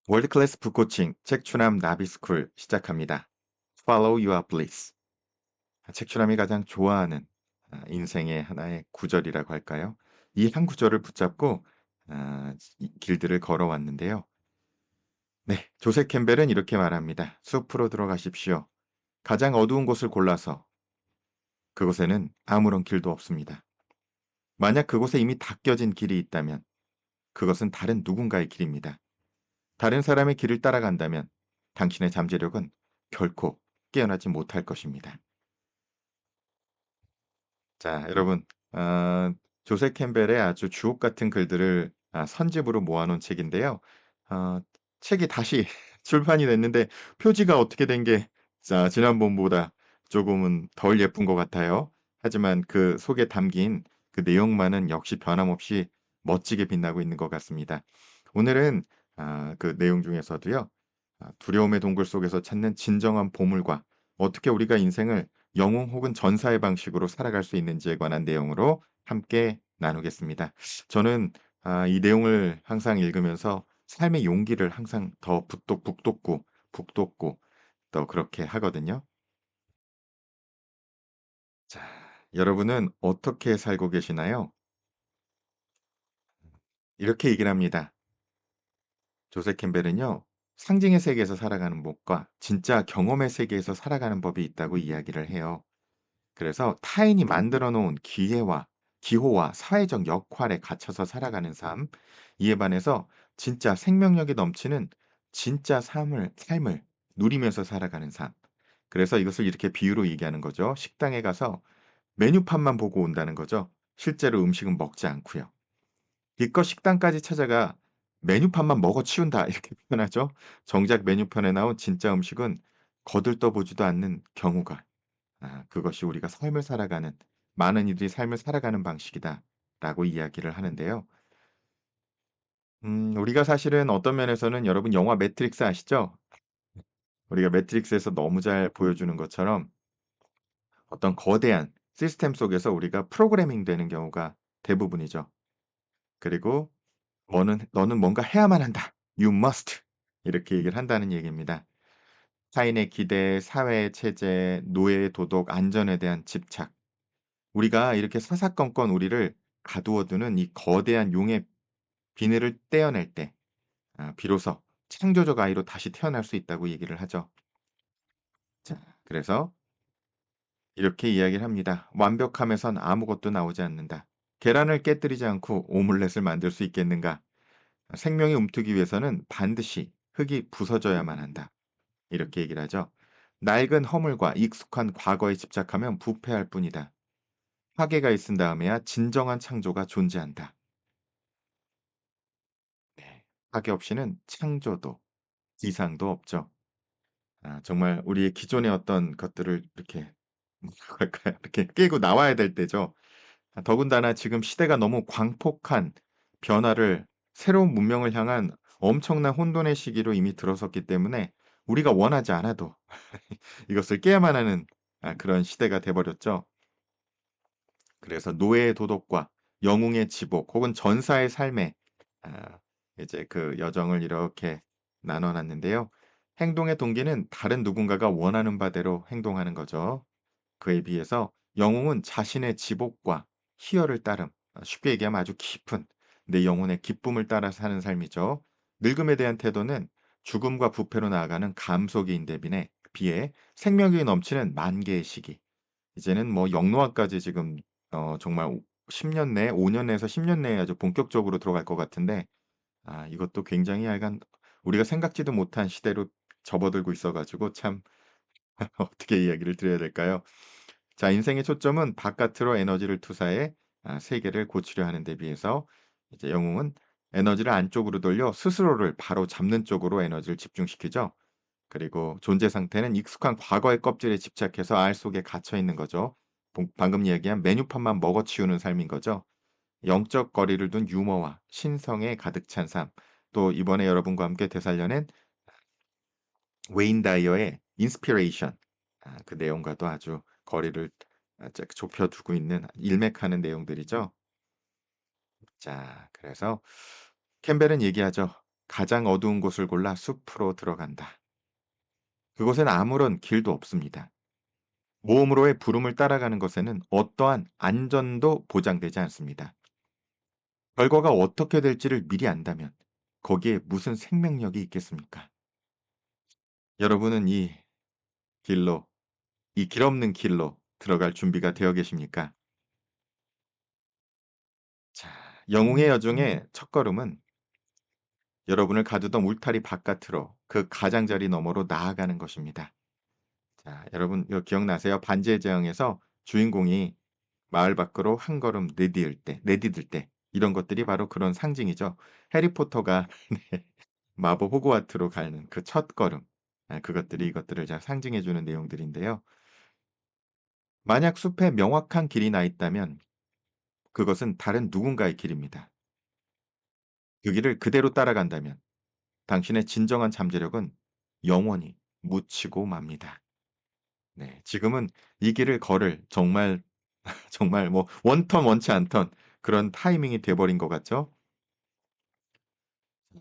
월드클래스 북코칭 책추남 나비스쿨 시작합니다. Follow your bliss. 책추남이 가장 좋아하는 인생의 하나의 구절이라고 할까요? 이 한 구절을 붙잡고 이 길들을 걸어왔는데요. 네, 조셉 캠벨은 이렇게 말합니다. 숲으로 들어가십시오. 가장 어두운 곳을 골라서 그곳에는 아무런 길도 없습니다. 만약 그곳에 이미 닦여진 길이 있다면 그것은 다른 누군가의 길입니다. 다른 사람의 길을 따라간다면 당신의 잠재력은 결코 깨어나지 못할 것입니다. 자, 여러분, 어, 조셉 캠벨의 아주 주옥 같은 글들을 선집으로 모아놓은 책인데요. 어, 책이 다시 출판이 됐는데 표지가 어떻게 된 게 지난번보다 조금은 덜 예쁜 것 같아요. 하지만 그 속에 담긴 그 내용만은 역시 변함없이 멋지게 빛나고 있는 것 같습니다. 오늘은 그 내용 중에서도요. 두려움의 동굴 속에서 찾는 진정한 보물과 어떻게 우리가 인생을 영웅 혹은 전사의 방식으로 살아갈 수 있는지에 관한 내용으로 함께 나누겠습니다. 저는 이 내용을 항상 읽으면서 삶의 용기를 항상 더 북돋고 또 그렇게 하거든요. 자, 여러분은 어떻게 살고 계시나요? 이렇게 얘기를 합니다. 조셉 캠벨은요. 상징의 세계에서 살아가는 법과 진짜 경험의 세계에서 살아가는 법이 있다고 이야기를 해요. 그래서 타인이 만들어 놓은 기호와 사회적 역할에 갇혀서 살아가는 삶, 이에 반해서 진짜 생명력이 넘치는 진짜 삶을 누리면서 살아가는 삶. 그래서 이것을 이렇게 비유로 얘기하는 거죠. 식당에 가서 메뉴판만 보고 온다는 거죠. 실제로 음식은 먹지 않고요. 기껏 식당까지 찾아가 메뉴판만 먹어 치운다 이렇게 표현하죠. 정작 메뉴판에 나온 진짜 음식은 거들떠보지도 않는 경우가 그것이 우리가 삶을 살아가는 많은 이들이 삶을 살아가는 방식이다라고 이야기를 하는데요. 우리가 사실은 어떤 면에서는 여러분 영화 매트릭스 아시죠? 우리가 매트릭스에서 너무 잘 보여주는 것처럼 어떤 거대한 시스템 속에서 우리가 프로그래밍 되는 경우가 대부분이죠. 그리고 "너는 뭔가 해야만 한다. You must." 이렇게 얘기를 한다는 얘기입니다. 타인의 기대, 사회의 체제, 노예의 도덕, 안전에 대한 집착. 우리가 이렇게 사사건건 우리를 가두어 두는 이 거대한 용의 비늘을 떼어낼 때 비로소 창조적 아이로 다시 태어날 수 있다고 얘기를 하죠. 자, 그래서 이렇게 이야기를 합니다. "완벽함에선 아무것도 나오지 않는다. 계란을 깨뜨리지 않고 오믈렛을 만들 수 있겠는가? 생명이 움트기 위해서는 반드시 흙이 부서져야만 한다." 이렇게 얘기를 하죠. "낡은 허물과 익숙한 과거에 집착하면 부패할 뿐이다. 파괴가 있은 다음에야 진정한 창조가 존재한다." 네. 파괴 없이는 창조도 이상도 없죠. 정말 우리의 기존의 어떤 것들을 이렇게 뭐라고 할까요? 이렇게 깨고 나와야 될 때죠. 더군다나 지금 시대가 너무 광폭한 변화를 새로운 문명을 향한 엄청난 혼돈의 시기로 이미 들어섰기 때문에 우리가 원하지 않아도 이것을 깨야만 하는 그런 시대가 돼 버렸죠. 그래서 노예의 도덕과 영웅의 지복 혹은 전사의 삶의 아 이제 그 여정을 이렇게 나눠 놨는데요. 행동의 동기는 다른 누군가가 원하는 바대로 행동하는 거죠. 그에 비해서 영웅은 자신의 지복과 희열을 따름 쉽게 얘기하면 아주 깊은 내 영혼의 기쁨을 따라 사는 삶이죠. 늙음에 대한 태도는 죽음과 부패로 나아가는 감속인 대비에 비해 생명력이 넘치는 만개의 시기. 이제는 뭐 영노화까지 지금 정말 10년 내에 5년 내에서 10년 내에 아주 본격적으로 들어갈 것 같은데 이것도 굉장히 약간 우리가 생각지도 못한 시대로 접어들고 있어 가지고 참 어떻게 이야기를 드려야 될까요? 자, 인생의 초점은 바깥으로 에너지를 투사해 세계를 고치려 하는 데 비해서 이제 영웅은 에너지를 안쪽으로 돌려 스스로를 바로 잡는 쪽으로 에너지를 집중시키죠. 그리고 존재 상태는 익숙한 과거의 껍질에 집착해서 알 속에 갇혀 있는 거죠. 방금 이야기한 메뉴판만 먹어치우는 삶인 거죠. 영적 거리를 둔 유머와 신성에 가득 찬 삶. 또 이번에 여러분과 함께 되살려낸 웨인 다이어의 인스피레이션. 그 내용과도 아주 거리를 좁혀 두고 있는 일맥하는 내용들이죠. 자, 그래서 캠벨은 얘기하죠. 가장 어두운 곳을 골라 숲으로 들어간다. 그곳엔 아무런 길도 없습니다. 모험으로의 부름을 따라가는 것에는 어떠한 안전도 보장되지 않습니다. 결과가 어떻게 될지를 미리 안다면 거기에 무슨 생명력이 있겠습니까? 여러분은 길로, 이 길 없는 길로 들어갈 준비가 되어 계십니까? 자, 영웅의 여정의 첫걸음은 여러분을 가두던 울타리 바깥으로 그 가장자리 너머로 나아가는 것입니다. 자, 여러분 이거 기억나세요? 반지의 제왕에서 주인공이 마을 밖으로 한 걸음 내디딜 때 이런 것들이 바로 그런 상징이죠. 해리포터가 네 마법 호그와트로 가는 그 첫걸음. 그것들이 이것들을 잘 상징해 주는 내용들인데요. 만약 숲에 명확한 길이 나 있다면 그것은 다른 누군가의 길입니다. 그 길을 그대로 따라간다면 당신의 진정한 잠재력은 영원히 묻히고 맙니다. 네. 지금은 이 길을 걸을 정말 정말 뭐 원턴 원치 않던 그런 타이밍이 돼 버린 것 같죠?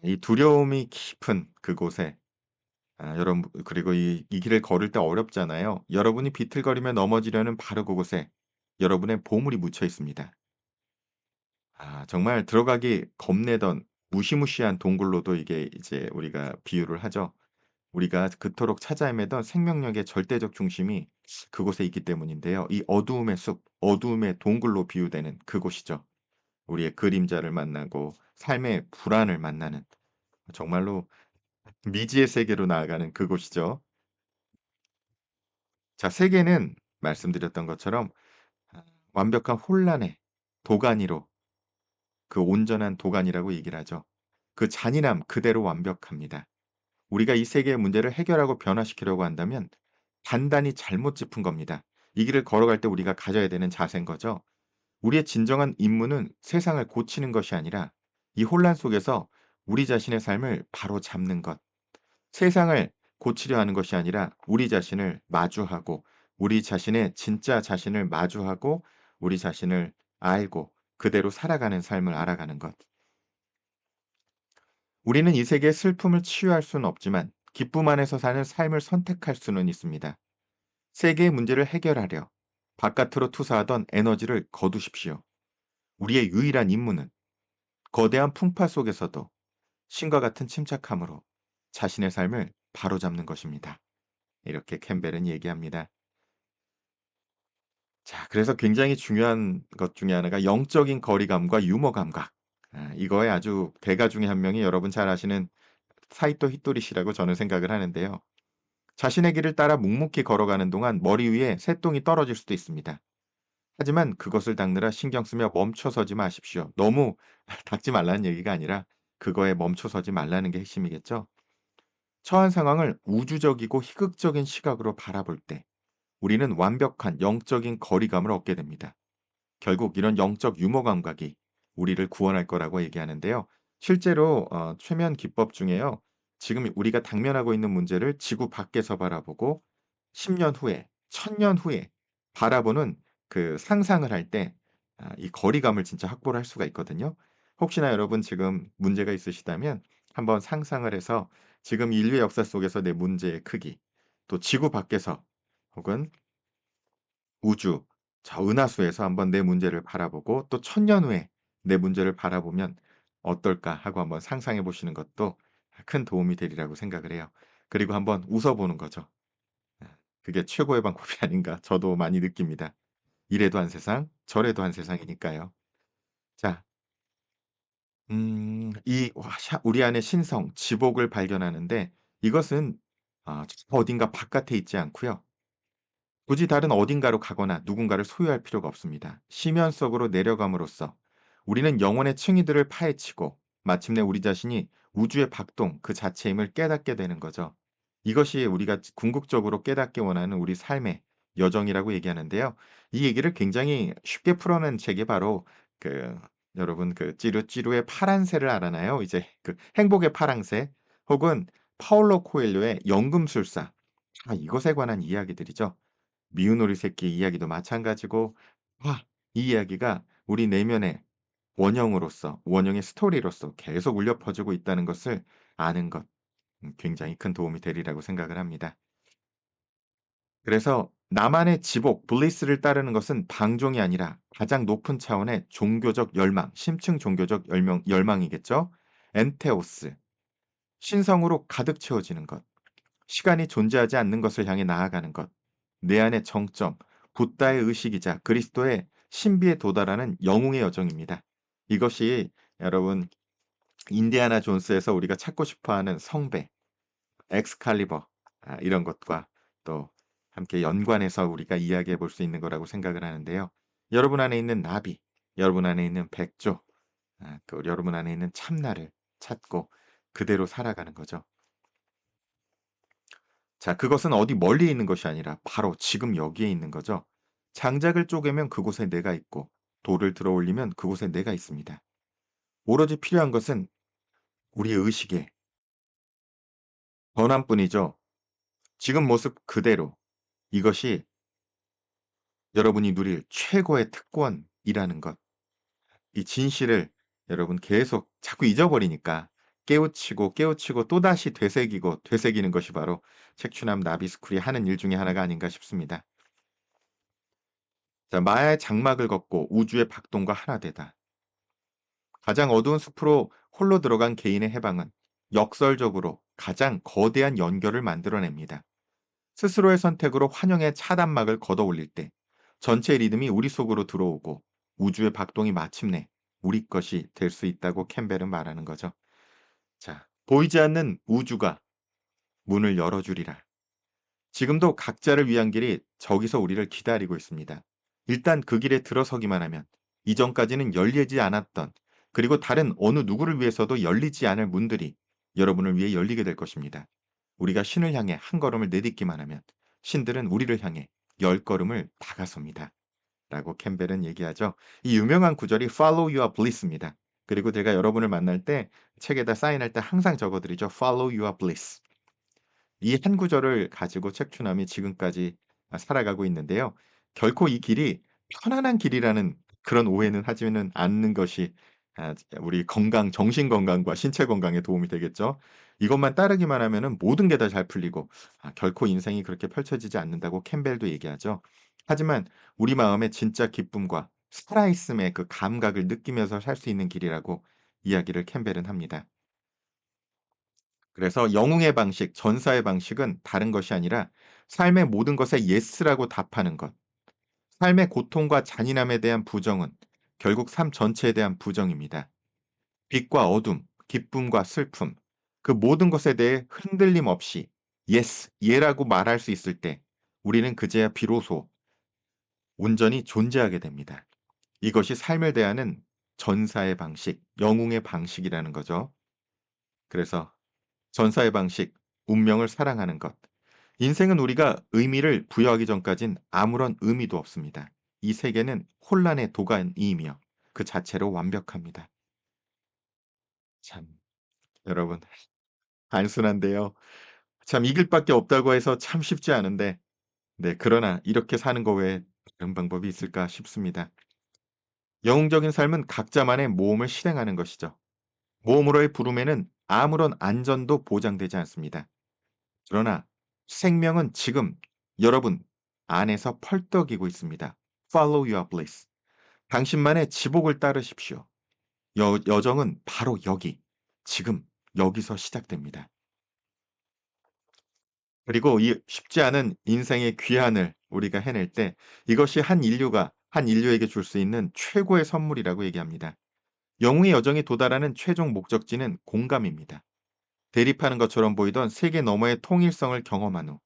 이 두려움이 깊은 그곳에 여러분 그리고 이 길을 걸을 때 어렵잖아요. 여러분이 비틀거리며 넘어지려는 바로 그곳에 여러분의 보물이 묻혀 있습니다. 정말 들어가기 겁내던 무시무시한 동굴로도 이게 이제 우리가 비유를 하죠. 우리가 그토록 찾아 헤매던 생명력의 절대적 중심이 그곳에 있기 때문인데요. 이 어두움의 숲, 어두움의 동굴로 비유되는 그곳이죠. 우리의 그림자를 만나고 삶의 불안을 만나는 정말로 미지의 세계로 나아가는 그곳이죠. 자, 세계는 말씀드렸던 것처럼 아 완벽한 혼란의 도가니로 그 온전한 도가니라고 얘기를 하죠. 그 잔인함 그대로 완벽합니다. 우리가 이 세계의 문제를 해결하고 변화시키려고 한다면 단단히 잘못 짚은 겁니다. 이 길을 걸어갈 때 우리가 가져야 되는 자세인 거죠. 우리의 진정한 임무는 세상을 고치는 것이 아니라 이 혼란 속에서 우리 자신의 삶을 바로잡는 것. 세상을 고치려 하는 것이 아니라 우리 자신을 마주하고 우리 자신의 진짜 자신을 마주하고 우리 자신을 알고 그대로 살아가는 삶을 알아가는 것. 우리는 이 세계의 슬픔을 치유할 수는 없지만 기쁨 안에서 사는 삶을 선택할 수는 있습니다. 세계의 문제를 해결하려 바깥으로 투사하던 에너지를 거두십시오. 우리의 유일한 임무는 거대한 풍파 속에서도 신과 같은 침착함으로 자신의 삶을 바로잡는 것입니다. 이렇게 캠벨은 얘기합니다. 자, 그래서 굉장히 중요한 것 중에 하나가 영적인 거리감과 유머 감각. 이거에 아주 대가 중에 한 명이 여러분 잘 아시는 사이토 히토리 씨라고 저는 생각을 하는데요. 자신의 길을 따라 묵묵히 걸어가는 동안 머리 위에 새똥이 떨어질 수도 있습니다. 하지만 그것을 닦느라 신경 쓰며 멈춰서지 마십시오. 너무 닦지 말라는 얘기가 아니라 그거에 멈춰서지 말라는 게 핵심이겠죠. 처한 상황을 우주적이고 희극적인 시각으로 바라볼 때 우리는 완벽한 영적인 거리감을 얻게 됩니다. 결국 이런 영적 유머 감각이 우리를 구원할 거라고 얘기하는데요. 실제로 최면 기법 중에요. 지금 우리가 당면하고 있는 문제를 지구 밖에서 바라보고 10년 후에 1000년 후에 바라보는 그 상상을 할 때 이 거리감을 진짜 확보를 할 수가 있거든요. 혹시나 여러분 지금 문제가 있으시다면 한번 상상을 해서 지금 인류의 역사 속에서 내 문제의 크기, 또 지구 밖에서 혹은 우주 저 은하수에서 한번 내 문제를 바라보고 또 1000년 후에 내 문제를 바라보면 어떨까 하고 한번 상상해 보시는 것도 큰 도움이 되리라고 생각을 해요. 그리고 한번 웃어 보는 거죠. 그게 최고의 방법이 아닌가 저도 많이 느낍니다. 이래도 한 세상 저래도 한 세상이니까요. 자 이 우리 안의 신성, 지복을 발견하는데 이것은 저 어딘가 바깥에 있지 않고요. 굳이 다른 어딘가로 가거나 누군가를 소유할 필요가 없습니다. 심연 속으로 내려감으로써 우리는 영혼의 층위들을 파헤치고 마침내 우리 자신이 우주의 박동 그 자체임을 깨닫게 되는 거죠. 이것이 우리가 궁극적으로 깨닫기 원하는 우리 삶의 여정이라고 얘기하는데요. 이 얘기를 굉장히 쉽게 풀어낸 책이 바로 그 여러분 그 찌루찌루의 파란새를 알아나요? 이제 그 행복의 파랑새 혹은 파울로 코엘료의 연금술사. 이것에 관한 이야기들이죠. 미운 오리 새끼 이야기도 마찬가지고 이 이야기가 우리 내면에 원형으로서 원형의 스토리로서 계속 울려 퍼지고 있다는 것을 아는 것 굉장히 큰 도움이 되리라고 생각을 합니다. 그래서 나만의 지복 블리스를 따르는 것은 방종이 아니라 가장 높은 차원의 종교적 열망, 심층 종교적 열망이겠죠. 엔테오스, 신성으로 가득 채워지는 것, 시간이 존재하지 않는 것을 향해 나아가는 것, 내 안의 정점, 붓다의 의식이자 그리스도의 신비에 도달하는 영웅의 여정입니다. 이것이 여러분 인디아나 존스에서 우리가 찾고 싶어하는 성배, 엑스칼리버 이런 것과 또 함께 연관해서 우리가 이야기해 볼 수 있는 거라고 생각을 하는데요. 여러분 안에 있는 나비, 여러분 안에 있는 백조, 또 여러분 안에 있는 참나를 찾고 그대로 살아가는 거죠. 자, 그것은 어디 멀리 있는 것이 아니라 바로 지금 여기에 있는 거죠. 장작을 쪼개면 그곳에 내가 있고 돌을 들어 올리면 그곳에 내가 있습니다. 오로지 필요한 것은 우리의 의식의 변환뿐이죠. 지금 모습 그대로 이것이 여러분이 누릴 최고의 특권이라는 것. 이 진실을 여러분 계속 자꾸 잊어버리니까 깨우치고 깨우치고 또다시 되새기고 되새기는 것이 바로 책추남 나비스쿨이 하는 일 중에 하나가 아닌가 싶습니다. 자, 마야의 장막을 걷고 우주의 박동과 하나 되다. 가장 어두운 숲으로 홀로 들어간 개인의 해방은 역설적으로 가장 거대한 연결을 만들어냅니다. 스스로의 선택으로 환영의 차단막을 걷어올릴 때 전체 리듬이 우리 속으로 들어오고 우주의 박동이 마침내 우리 것이 될 수 있다고 캠벨은 말하는 거죠. 자, 보이지 않는 우주가 문을 열어주리라. 지금도 각자를 위한 길이 저기서 우리를 기다리고 있습니다. 일단 그 길에 들어서기만 하면 이전까지는 열리지 않았던 그리고 다른 어느 누구를 위해서도 열리지 않을 문들이 여러분을 위해 열리게 될 것입니다. 우리가 신을 향해 한 걸음을 내딛기만 하면 신들은 우리를 향해 열 걸음을 다가섭니다. 라고 캠벨은 얘기하죠. 이 유명한 구절이 Follow your bliss입니다. 그리고 제가 여러분을 만날 때 책에다 사인할 때 항상 적어드리죠. Follow your bliss. 이 한 구절을 가지고 책추남이 지금까지 살아가고 있는데요. 결코 이 길이 편안한 길이라는 그런 오해는 하지는 않는 것이 우리 건강 정신 건강과 신체 건강에 도움이 되겠죠. 이것만 따르기만 하면은 모든 게 다 잘 풀리고 결코 인생이 그렇게 펼쳐지지 않는다고 캠벨도 얘기하죠. 하지만 우리 마음의 진짜 기쁨과 살아있음의 그 감각을 느끼면서 살 수 있는 길이라고 이야기를 캠벨은 합니다. 그래서 영웅의 방식, 전사의 방식은 다른 것이 아니라 삶의 모든 것에 예스라고 답하는 것. 삶의 고통과 잔인함에 대한 부정은 결국 삶 전체에 대한 부정입니다. 빛과 어둠, 기쁨과 슬픔, 그 모든 것에 대해 흔들림 없이 예스, 예라고 말할 수 있을 때 우리는 그제야 비로소 온전히 존재하게 됩니다. 이것이 삶을 대하는 전사의 방식, 영웅의 방식이라는 거죠. 그래서 전사의 방식, 운명을 사랑하는 것. 인생은 우리가 의미를 부여하기 전까진 아무런 의미도 없습니다. 이 세계는 혼란의 도가니이며 그 자체로 완벽합니다. 참, 여러분, 단순한데요. 참, 이 길밖에 없다고 해서 참 쉽지 않은데, 네, 그러나 이렇게 사는 거 외에 다른 방법이 있을까 싶습니다. 영웅적인 삶은 각자만의 모험을 실행하는 것이죠. 모험으로의 부름에는 아무런 안전도 보장되지 않습니다. 그러나 생명은 지금 여러분 안에서 펄떡이고 있습니다. Follow your bliss. 당신만의 지복을 따르십시오. 여정은 바로 여기, 지금 여기서 시작됩니다. 그리고 이 쉽지 않은 인생의 귀환을 우리가 해낼 때 이것이 한 인류에게 줄 수 있는 최고의 선물이라고 얘기합니다. 영웅의 여정이 도달하는 최종 목적지는 공감입니다. 대립하는 것처럼 보이던 세계 너머의 통일성을 경험한 후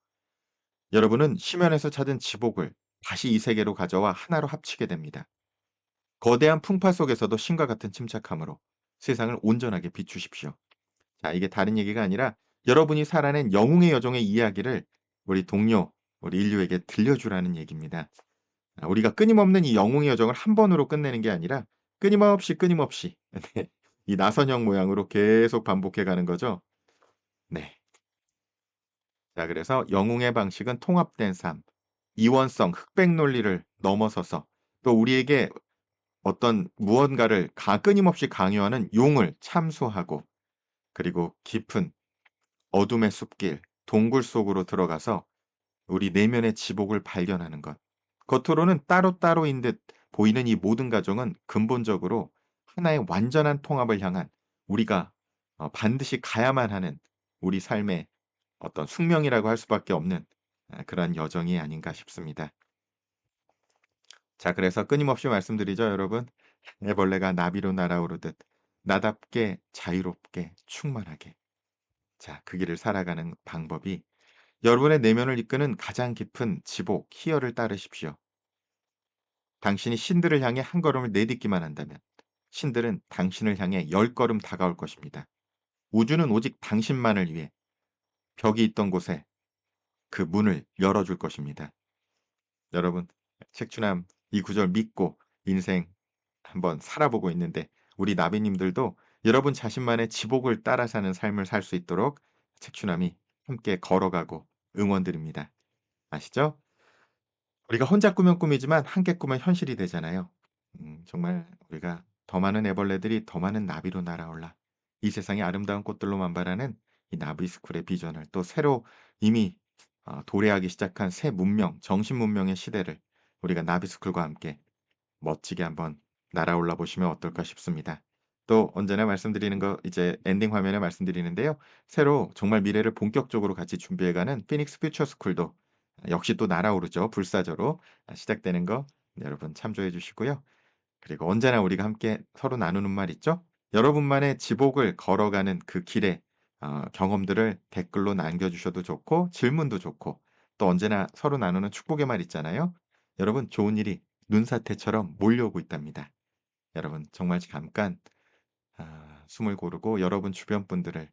여러분은 심연에서 찾은 지복을 다시 이 세계로 가져와 하나로 합치게 됩니다. 거대한 풍파 속에서도 신과 같은 침착함으로 세상을 온전하게 비추십시오. 자, 이게 다른 얘기가 아니라 여러분이 살아낸 영웅의 여정의 이야기를 우리 동료, 우리 인류에게 들려주라는 얘기입니다. 우리가 끊임없는 이 영웅의 여정을 한 번으로 끝내는 게 아니라 끊임없이 끊임없이 네, 이 나선형 모양으로 계속 반복해 가는 거죠. 네. 자, 그래서 영웅의 방식은 통합된 삶, 이원성, 흑백 논리를 넘어서서 또 우리에게 어떤 무언가를 끊임없이 강요하는 용을 참수하고 그리고 깊은 어둠의 숲길, 동굴 속으로 들어가서 우리 내면의 지복을 발견하는 것. 겉으로는 따로따로인 듯 보이는 이 모든 과정은 근본적으로 하나의 완전한 통합을 향한 우리가 반드시 가야만 하는 우리 삶의 어떤 숙명이라고 할 수밖에 없는 그러한 여정이 아닌가 싶습니다. 자, 그래서 끊임없이 말씀드리죠, 여러분. 애벌레가 나비로 날아오르듯 나답게 자유롭게 충만하게. 자, 그 길을 살아가는 방법이 여러분의 내면을 이끄는 가장 깊은 지복, 희열을 따르십시오. 당신이 신들을 향해 한 걸음을 내딛기만 한다면 신들은 당신을 향해 열 걸음 다가올 것입니다. 우주는 오직 당신만을 위해 벽이 있던 곳에 그 문을 열어줄 것입니다. 여러분, 책추남 이 구절 믿고 인생 한번 살아보고 있는데 우리 나비님들도 여러분 자신만의 지복을 따라 사는 삶을 살 수 있도록 책추남이 함께 걸어가고 응원드립니다. 아시죠? 우리가 혼자 꾸면 꿈이지만 함께 꾸면 현실이 되잖아요. 정말 우리가 더 많은 애벌레들이 더 많은 나비로 날아올라 이 세상의 아름다운 꽃들로 만발하는 이 나비스쿨의 비전을 또 새로 이미 도래하기 시작한 새 문명, 정신 문명의 시대를 우리가 나비스쿨과 함께 멋지게 한번 날아올라 보시면 어떨까 싶습니다. 또 언제나 말씀드리는 거 이제 엔딩 화면에 말씀드리는데요. 새로 정말 미래를 본격적으로 같이 준비해가는 피닉스 퓨처 스쿨도 역시 또 날아오르죠. 불사조로 시작되는 거 여러분 참조해 주시고요. 그리고 언제나 우리가 함께 서로 나누는 말 있죠? 여러분만의 지복을 걸어가는 그 길에 경험들을 댓글로 남겨 주셔도 좋고 질문도 좋고 또 언제나 서로 나누는 축복의 말 있잖아요. 여러분 좋은 일이 눈사태처럼 몰려오고 있답니다. 여러분 정말 잠깐 숨을 고르고 여러분 주변 분들을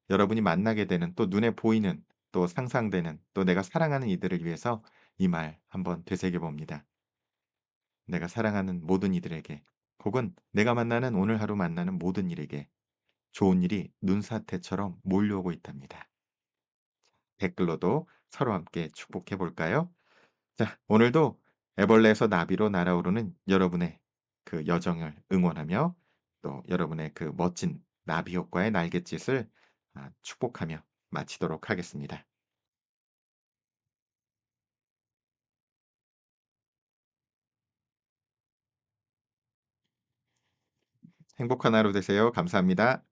여러분이 만나게 되는 또 눈에 보이는 또 상상되는 또 내가 사랑하는 이들을 위해서 이 말 한번 되새겨 봅니다. 내가 사랑하는 모든 이들에게 혹은 내가 만나는 오늘 하루 만나는 모든 일에게 좋은 일이 눈사태처럼 몰려오고 있답니다. 댓글로도 서로 함께 축복해 볼까요? 자, 오늘도 애벌레에서 나비로 날아오르는 여러분의 그 여정을 응원하며 또 여러분의 그 멋진 나비 효과의 날갯짓을 축복하며 마치도록 하겠습니다. 행복한 하루 되세요. 감사합니다.